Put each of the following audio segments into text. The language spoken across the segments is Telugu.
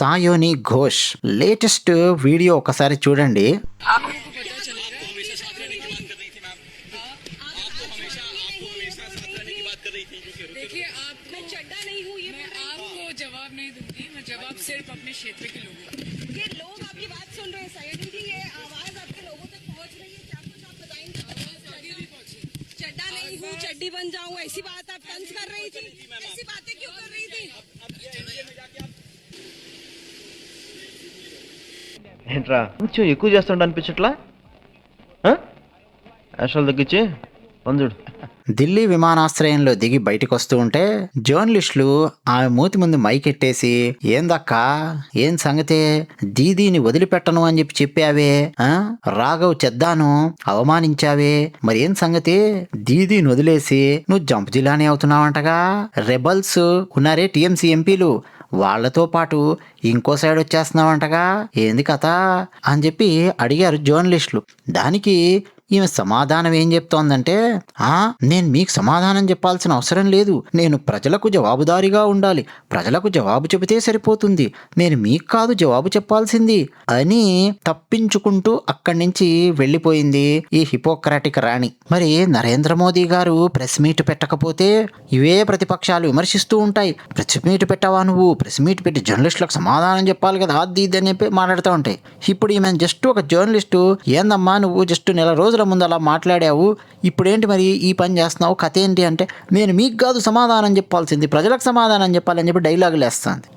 సాయోని ఘోష్ లేటెస్ట్ వీడియో ఒకసారి చూడండి. देखिए आप मैं चड्डा नहीं हूँ ये मैं आपको जवाब नहीं दूंगी. मैं जवाब सिर्फ अपने क्षेत्र के लोगों को. ये लोग आपकी बात सुन रहे हैं सायोनी जी. ये आवाज आपके लोगों तक पहुँच रही है. क्या कुछ आप बताएंगे? आवाज भी पहुँची. चड्डा नहीं हूँ चड्डी बन जाऊँ ऐसी बात आप तंज कर रही थी. ऐसी बातें क्यों कर रही थी? ఏంట్రా కొంచెం ఎక్కువ చేస్తుండ అనిపించట్లా? యాషాలు తగ్గించి పందుడు. ఢిల్లీ విమానాశ్రయంలో దిగి బయటకు వస్తూ ఉంటే జర్నలిస్టులు ఆమె మూతి ముందు మైక్ ఎట్టేసి, ఏందక్కా ఏం సంగతే, దీదీని వదిలిపెట్టను అని చెప్పావే, రాఘవ్ చెద్దాను అవమానించావే, మరి ఏం సంగతి, దీదీని వదిలేసి నువ్వు జంప్ జిల్లానే అవుతున్నావంటగా, రెబల్స్ ఉన్నారే టీఎంసీ ఎంపీలు వాళ్లతో పాటు ఇంకో సైడ్ వచ్చేస్తున్నావంటగా, ఏంది కథ అని చెప్పి అడిగారు జర్నలిస్టులు. దానికి ఈమె సమాధానం ఏం చెప్తోందంటే, నేను మీకు సమాధానం చెప్పాల్సిన అవసరం లేదు, నేను ప్రజలకు జవాబుదారీగా ఉండాలి, ప్రజలకు జవాబు చెబితే సరిపోతుంది, నేను మీకు కాదు జవాబు చెప్పాల్సింది అని తప్పించుకుంటూ అక్కడి నుంచి వెళ్ళిపోయింది ఈ హిపోక్రాటిక్ రాణి. మరి నరేంద్ర మోదీ గారు ప్రెస్ మీట్ పెట్టకపోతే ఇవే ప్రతిపక్షాలు విమర్శిస్తూ ఉంటాయి. ప్రెస్ మీట్ పెట్టావా నువ్వు, ప్రెస్ మీట్ పెట్టి జర్నలిస్టులకు సమాధానం చెప్పాలి కదా, అది ఇది అని మాట్లాడుతూ ఉంటాయి. ఇప్పుడు ఈమె జస్ట్ ఒక జర్నలిస్టు, ఏందమ్మా నువ్వు జస్ట్ నెల రోజుల ముందు అలా మాట్లాడావు, ఇప్పుడేంటి మరి ఈ పని చేస్తున్నావు, కథ ఏంటి అంటే, నేను మీకు కాదు సమాధానం చెప్పాల్సింది, ప్రజలకు సమాధానం చెప్పాలని చెప్పి డైలాగులు వేస్తుంది.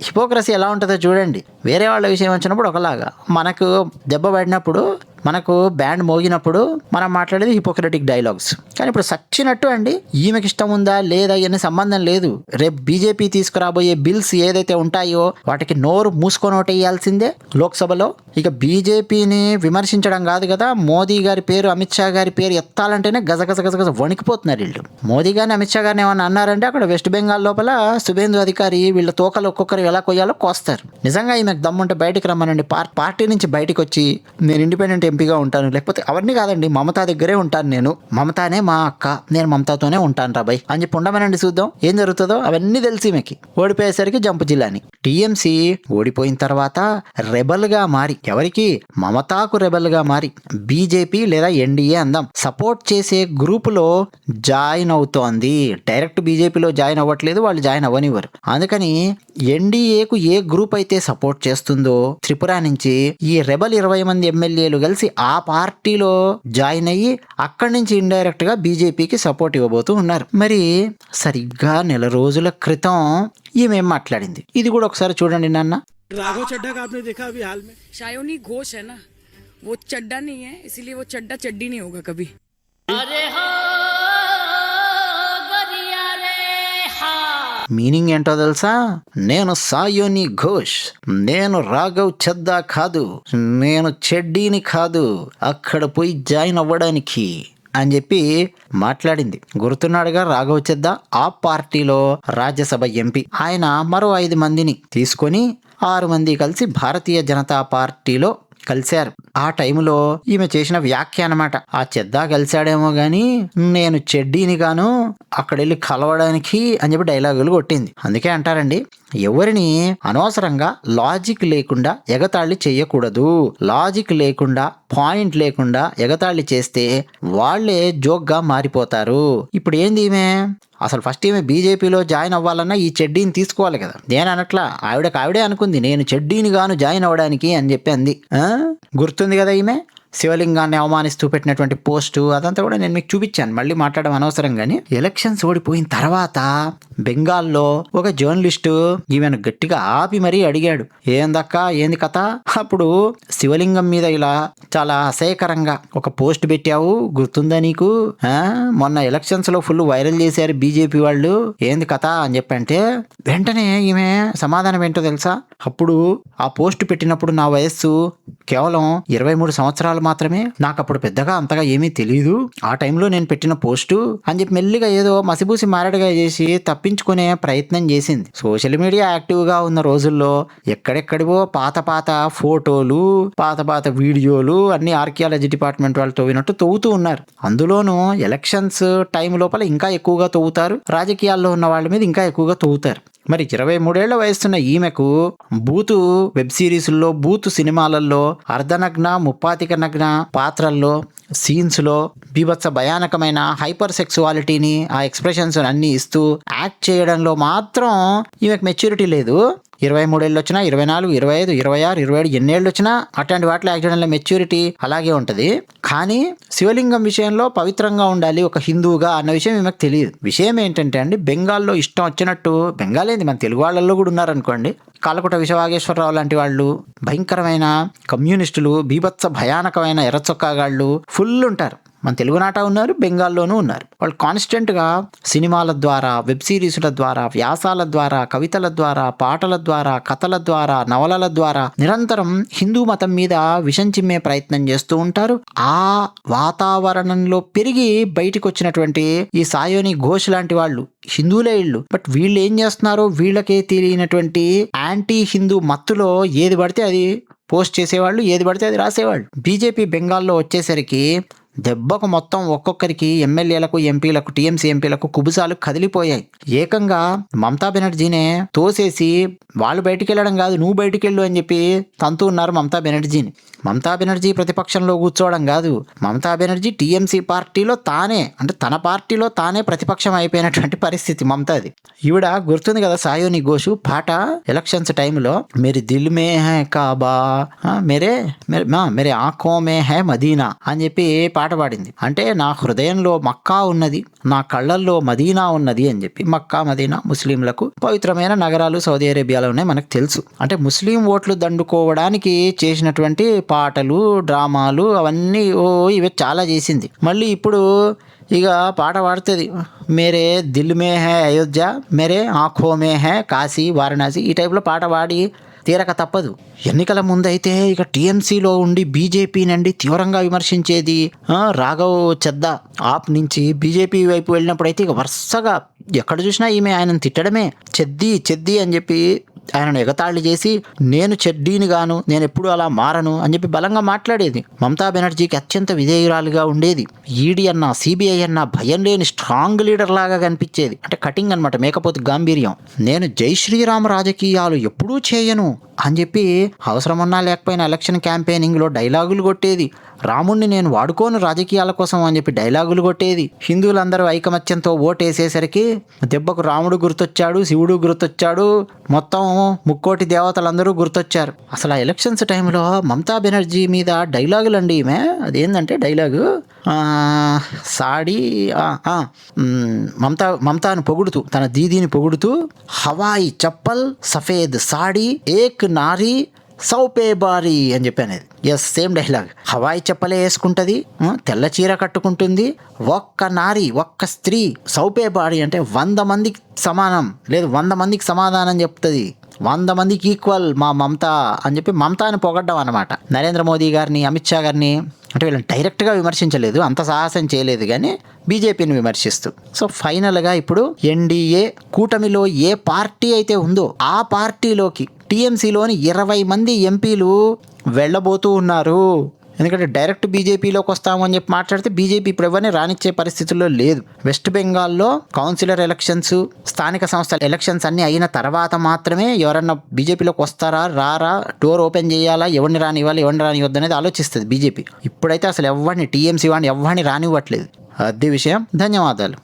హిపోక్రసీ ఎలా ఉంటుందో చూడండి. వేరే వాళ్ళ విషయం వచ్చినప్పుడు ఒకలాగా, మనకు దెబ్బ పడినప్పుడు, మనకు బ్యాండ్ మోగినప్పుడు మనం మాట్లాడేది హిపోక్రటిక్ డైలాగ్స్. కానీ ఇప్పుడు సచ్చినట్టు అండి, ఈమెకి ఇష్టం ఉందా లేదా అనే సంబంధం లేదు. రేపు బీజేపీ తీసుకురాబోయే బిల్స్ ఏదైతే ఉంటాయో వాటికి నోరు మూసుకొని ఓటేయాల్సిందే లోక్సభలో. ఇక బీజేపీని విమర్శించడం కాదు కదా, మోదీ గారి పేరు అమిత్ షా గారి పేరు ఎత్తాలంటేనే గజగజ వణికిపోతున్నారు వీళ్ళు. మోదీ గారిని అమిత్ షా గారిని ఏమన్నా అన్నారంటే అక్కడ వెస్ట్ బెంగాల్ లోపల శుభేందు అధికారి వీళ్ళ తోకలు ఒక్కొక్కరు ఎలా కొయ్యాలో కోస్తారు. నిజంగా ఈమెకు దమ్ముంటే బయటికి రమ్మనండి, పార్టీ నుంచి బయటకు వచ్చి నేను ఇండిపెండెంట్ ఎంపీగా ఉంటాను, లేకపోతే అవన్నీ కాదండి మమతా దగ్గరే ఉంటాను, నేను మమతానే మా అక్క, నేను మమతాతోనే ఉంటాను రాబాయ్ అని చెప్పి ఉండమనండి, చూద్దాం ఏం జరుగుతుందో. అవన్నీ తెలిసి ఈమెకి ఓడిపోయేసరికి జంపు జిల్లాని. టీఎంసీ ఓడిపోయిన తర్వాత రెబల్గా మారి, ఎవరికి, మమతాకు రెబల్గా మారి బీజేపీ లేదా ఎన్డీఏ అందాం సపోర్ట్ చేసే గ్రూపులో జాయిన్ అవుతోంది. డైరెక్ట్ బీజేపీలో జాయిన్ అవ్వట్లేదు, వాళ్ళు జాయిన్ అవ్వనివ్వరు. అందుకని ఎన్డీఏకు ఏ గ్రూప్ అయితే సపోర్ట్ చేస్తుందో త్రిపుర నుంచి ఈ రెబల్ 20 మంది ఎమ్మెల్యేలు కలిసి ఆ పార్టీలో జాయిన్ అయ్యి అక్కడి నుంచి ఇండైరెక్ట్ గా బీజేపీకి సపోర్ట్ ఇవ్వబోతూ ఉన్నారు. మరి సరిగ్గా నెల రోజుల క్రితం ఈమెం మాట్లాడింది, ఇది కూడా ఒకసారి చూడండి నాన్న. राघव चड्ढा का आपने देखा अभी हाल में? सायोनी घोष है ना, वो चड्डा नहीं है, इसीलिए वो चड्डा चड्डी नहीं होगा कभी. మీనింగ్ ఏంటో తెలుసా, నేను సాయోని ఘోష్, నేను రాఘవ్ చెద్దా కాదు, నేను చెడ్డీని కాదు, అక్కడ పోయి జాయిన్ అవ్వడానికి అని చెప్పి మాట్లాడింది. గుర్తున్నాడుగా రాఘవ్ చెద్దా ఆ పార్టీలో రాజ్యసభ ఎంపీ. ఆయన మరో 5 మందిని తీసుకొని 6 మంది కలిసి భారతీయ జనతా పార్టీలో కలిశారు. ఆ టైంలో ఈమె చేసిన వ్యాఖ్య అనమాట, ఆ చెద్దా కలిశాడేమో గాని నేను చెడ్డీని గాను అక్కడ వెళ్ళి కలవడానికి అని చెప్పి డైలాగులు కొట్టింది. అందుకే అంటారండి, ఎవరిని అనవసరంగా లాజిక్ లేకుండా ఎగతాళి చేయకూడదు. లాజిక్ లేకుండా, పాయింట్ లేకుండా ఎగతాళి చేస్తే వాళ్లే జోక్గా మారిపోతారు. ఇప్పుడు ఏంది ఈమె, అసలు ఫస్ట్ ఈమె బీజేపీలో జాయిన్ అవ్వాలన్నా ఈ చెడ్డీని తీసుకోవాలి కదా. నేను అనట్లా, ఆవిడే అనుకుంది నేను చెడ్డీని గాను జాయిన్ అవ్వడానికి అని చెప్పి అంది. గుర్తుంది కదా ఈమె శివలింగాన్ని అవమానిస్తూ పెట్టినటువంటి పోస్టు, అదంతా కూడా నేను మీకు చూపించాను, మళ్ళీ మాట్లాడడం అనవసరం. కానీ ఎలక్షన్స్ ఓడిపోయిన తర్వాత బెంగాల్లో ఒక జర్నలిస్టు ఈమెను గట్టిగా ఆపి మరీ అడిగాడు, ఏందక్క ఏంది కథ, అప్పుడు శివలింగం మీద ఇలా చాలా అసహ్యకరంగా ఒక పోస్ట్ పెట్టావు, గుర్తుందా నీకు, మొన్న ఎలక్షన్స్ లో ఫుల్ వైరల్ చేశారు బీజేపీ వాళ్ళు, ఏంది కథ అని చెప్పంటే వెంటనే ఈమె సమాధానం ఏంటో తెలుసా, అప్పుడు ఆ పోస్ట్ పెట్టినప్పుడు నా వయస్సు కేవలం 23 సంవత్సరాలు మాత్రమే, నాకు అప్పుడు పెద్దగా అంతగా ఏమీ తెలియదు, ఆ టైంలో నేను పెట్టిన పోస్టు అని చెప్పి మెల్లిగా ఏదో మసిబూసి మారడుగా చేసి తప్పించుకునే ప్రయత్నం చేసింది. సోషల్ మీడియా యాక్టివ్ గా ఉన్న రోజుల్లో ఎక్కడెక్కడివో పాత ఫోటోలు, పాత వీడియోలు అన్ని ఆర్కియాలజీ డిపార్ట్మెంట్ వాళ్ళు తవ్వినట్టు తవ్వుతూ ఉన్నారు. అందులోనూ ఎలక్షన్స్ టైం లోపల ఇంకా ఎక్కువగా తవ్వుతారు, రాజకీయాల్లో ఉన్న వాళ్ళ మీద ఇంకా ఎక్కువగా తవ్వుతారు. మరి 23 ఏళ్ల వయసున్న ఈమెకు బూతు వెబ్ సిరీస్ల్లో, బూతు సినిమాలలో, అర్ధనగ్న, ముప్పాతిక నగ్న పాత్రల్లో, సీన్స్లో బీభత్స భయానకమైన హైపర్ సెక్సువాలిటీని, ఆ ఎక్స్ప్రెషన్స్ అన్ని ఇస్తూ యాక్ట్ చేయడంలో మాత్రం ఈమెకు మెచ్యూరిటీ లేదు. 23 ఏళ్ళు వచ్చినా, 24, 25, 26, 27 ఎన్నేళ్ళు వచ్చినా అట్లాంటి వాటిలో యాక్ట్ చేయడంలో మెచ్యూరిటీ అలాగే ఉంటుంది. కానీ శివలింగం విషయంలో పవిత్రంగా ఉండాలి ఒక హిందువుగా అన్న విషయం ఈమెకు తెలియదు. విషయం ఏంటంటే అండి, బెంగాల్లో ఇష్టం వచ్చినట్టు, బెంగాల్ ఏంది మన తెలుగు వాళ్ళల్లో కూడా ఉన్నారనుకోండి, కాలకుట విశ్వవాగేశ్వరరావు లాంటి వాళ్ళు, భయంకరమైన కమ్యూనిస్టులు, బీభత్స భయానకమైన ఎర్రచొక్కాగాళ్ళు ఫుల్ ఉంటారు. మన తెలుగునాట ఉన్నారు, బెంగాల్లోనూ ఉన్నారు. వాళ్ళు కాన్స్టెంట్గా సినిమాల ద్వారా, వెబ్ సిరీసుల ద్వారా, వ్యాసాల ద్వారా, కవితల ద్వారా, పాటల ద్వారా, కథల ద్వారా, నవలల ద్వారా నిరంతరం హిందూ మతం మీద విషం చిమ్మే ప్రయత్నం చేస్తూ ఉంటారు. ఆ వాతావరణంలో పెరిగి బయటికి వచ్చినటువంటి ఈ సాయోని ఘోష్ లాంటి వాళ్ళు హిందువులే ఇళ్ళు. బట్ వీళ్ళు ఏం చేస్తున్నారో వీళ్ళకే తెలియనటువంటి యాంటీ హిందూ మత్తులో ఏది పడితే అది పోస్ట్ చేసేవాళ్ళు, ఏది పడితే అది రాసేవాళ్ళు. బీజేపీ బెంగాల్లో వచ్చేసరికి దెబ్బకు మొత్తం ఒక్కొక్కరికి ఎమ్మెల్యేలకు, ఎంపీలకు, టీఎంసీ ఎంపీలకు కుబుసాలు కదిలిపోయాయి. ఏకంగా మమతా బెనర్జీనే తోసేసి వాళ్ళు బయటికి వెళ్ళడం కాదు, నువ్వు బయటికి వెళ్ళు అని చెప్పి తంతూ ఉన్నారు మమతా బెనర్జీని. మమతా బెనర్జీ ప్రతిపక్షంలో కూర్చోవడం కాదు, మమతా బెనర్జీ టీఎంసీ పార్టీలో తానే, అంటే తన పార్టీలో తానే ప్రతిపక్షం అయిపోయినటువంటి పరిస్థితి మమతాది. ఈవిడ గుర్తుంది కదా సాయోని ఘోష్ పాట ఎలక్షన్స్ టైంలో, మేరీ దిల్ మే హై కాబా, మేరే ఆంఖో మే హై మదీనా అని చెప్పి పాట పాడింది. అంటే నా హృదయంలో మక్కా ఉన్నది, నా కళ్ళల్లో మదీనా ఉన్నది అని చెప్పి. మక్కా, మదీనా ముస్లింలకు పవిత్రమైన నగరాలు సౌదీ అరేబియాలో ఉన్నాయి, మనకు తెలుసు. అంటే ముస్లిం ఓట్లు దండుకోవడానికి చేసినటువంటి పాటలు, డ్రామాలు అవన్నీ ఇవి చాలా చేసింది. మళ్ళీ ఇప్పుడు ఇక పాట పాడుతుంది, మేరే దిల్ మే హై అయోధ్య, మేరే ఆంఖో మే హై కాశీ వారణాసి, ఈ టైప్లో పాట పాడి తీరక తప్పదు. ఎన్నికల ముందైతే ఇక టీఎంసీలో ఉండి బీజేపీ నుండి తీవ్రంగా విమర్శించేది రాఘవ్ చెద్దా ఆప్ నుంచి బీజేపీ వైపు వెళ్ళినప్పుడైతే ఇక వరుసగా ఎక్కడ చూసినా ఈమె ఆయనను తిట్టడమే, చెద్ది అని చెప్పి ఆయనను ఎగతాళి చేసి, నేను చెడ్డీని గాను, నేను ఎప్పుడు అలా మారను అని చెప్పి బలంగా మాట్లాడేది. మమతా బెనర్జీకి అత్యంత విధేయురాలుగా ఉండేది. ఈడీ అన్నా, సిబిఐ అన్నా భయం లేని స్ట్రాంగ్ లీడర్ లాగా కనిపించేది. అంటే కటింగ్ అనమాట, మేకపోతే గాంభీర్యం. నేను జై శ్రీరామ్ రాజకీయాలు ఎప్పుడూ చేయను అని చెప్పి అవసరమన్నా లేకపోయినా ఎలక్షన్ క్యాంపెయినింగ్లో డైలాగులు కొట్టేది. రాముణ్ణి నేను వాడుకోను రాజకీయాల కోసం అని చెప్పి డైలాగులు కొట్టేది. హిందువులందరూ ఐకమత్యంతో ఓటేసేసరికి దెబ్బకు రాముడు గుర్తొచ్చాడు, శివుడు గుర్తొచ్చాడు, మొత్తం ముక్కోటి దేవతలందరూ గుర్తొచ్చారు. అసలు ఆ ఎలక్షన్స్ టైంలో మమతా బెనర్జీ మీద డైలాగులు అండి, ఈమె అదేంటంటే డైలాగు సాడీ మమతాను పొగుడుతూ, తన దీదీని పొగుడుతూ, హవాయి చప్పల్ సఫేద్ సాడీ ఏక్ నారీ సౌపే బారీ అని చెప్పాను. Yes, same dialogue. హవాయి చెప్పలే వేసుకుంటుంది, తెల్ల చీర కట్టుకుంటుంది, ఒక్క నారి, ఒక్క స్త్రీ, సౌపే బారీ అంటే 100 మందికి సమానం, లేదు 100 మందికి సమాధానం చెప్తుంది, 100 మందికి ఈక్వల్ మా మమతా అని చెప్పి మమతాని పొగడ్డం అనమాట. నరేంద్ర మోదీ గారిని, అమిత్ షా గారిని అంటే వీళ్ళని డైరెక్ట్గా విమర్శించలేదు, అంత సాహసం చేయలేదు, కానీ బీజేపీని విమర్శిస్తూ. సో ఫైనల్గా ఇప్పుడు ఎన్డీఏ కూటమిలో ఏ పార్టీ అయితే ఉందో ఆ పార్టీలోకి టీఎంసీలోని 20 మంది ఎంపీలు వెళ్ళబోతూ ఉన్నారు. ఎందుకంటే డైరెక్ట్ బీజేపీలోకి వస్తామని చెప్పి మాట్లాడితే బీజేపీ ఇప్పుడు ఎవరిని రానిచ్చే పరిస్థితుల్లో లేదు. వెస్ట్ బెంగాల్లో కౌన్సిలర్ ఎలక్షన్స్, స్థానిక సంస్థల ఎలక్షన్స్ అన్నీ అయిన తర్వాత మాత్రమే ఎవరన్నా బీజేపీలోకి వస్తారా రారా, డోర్ ఓపెన్ చేయాలా, ఎవరిని రానివ్వాలి ఎవరిని రానివ్వద్దు అనేది ఆలోచిస్తుంది బీజేపీ. ఇప్పుడైతే అసలు ఎవరిని టీఎంసీ వాడిని ఎవరిని రానివ్వట్లేదు. అదే విషయం. ధన్యవాదాలు.